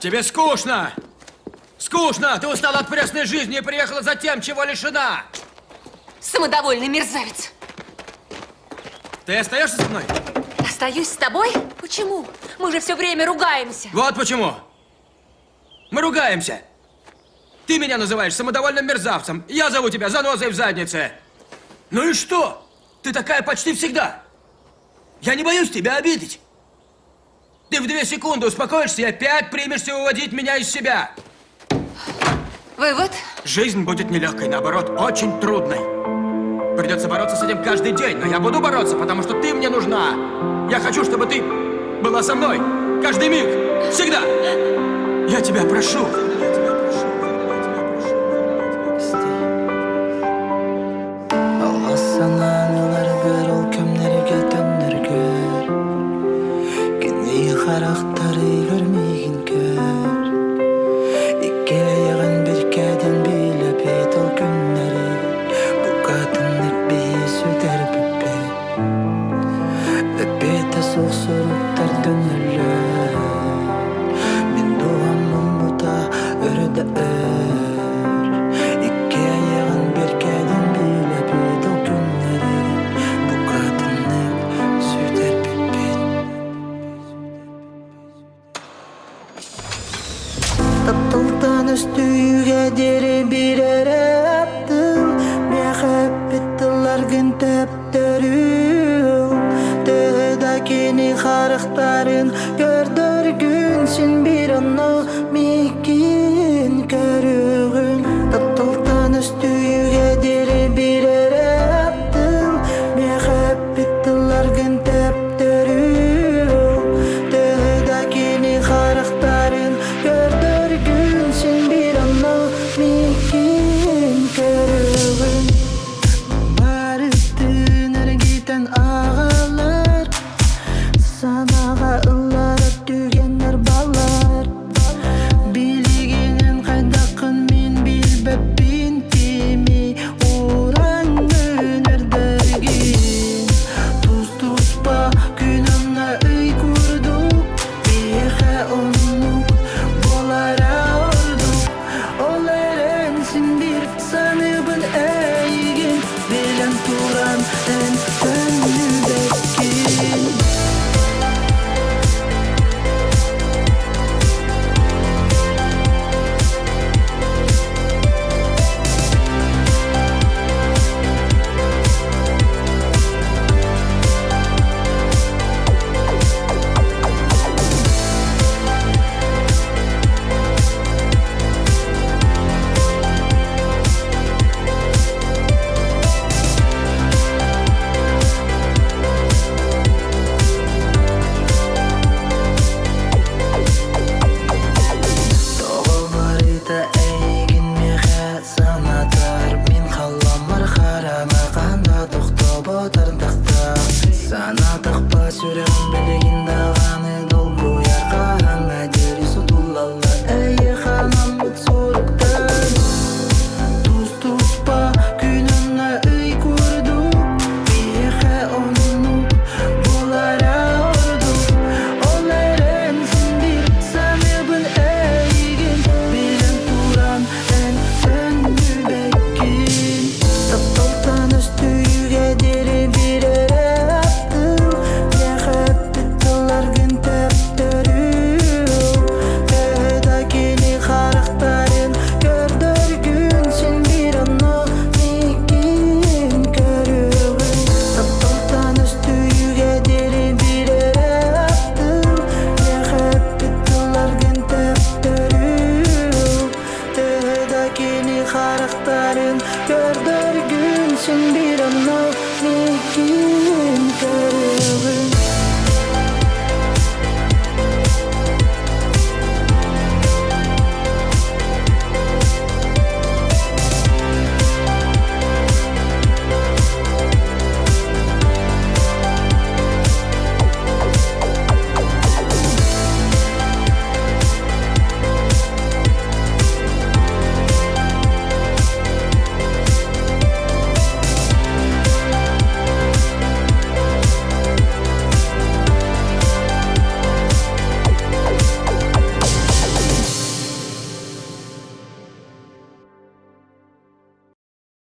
Тебе скучно! Скучно! Ты устала от пресной жизни и приехала за тем, чего лишена! Самодовольный мерзавец. Ты остаешься со мной? Остаюсь с тобой? Почему? Мы же все время ругаемся. Вот почему. Мы ругаемся. Ты меня называешь самодовольным мерзавцем. Я зову тебя занозой в заднице. Ну и что? Ты такая почти всегда. Я не боюсь тебя обидеть. Ты в 2 секунды успокоишься и опять примешься выводить меня из себя. Вывод? Жизнь будет нелегкой, наоборот, очень трудной. Придется бороться с этим каждый день, но я буду бороться, потому что ты мне нужна. Я хочу, чтобы ты была со мной. Каждый миг. Всегда. Я тебя прошу. Tattıldan üstüge deri bir ere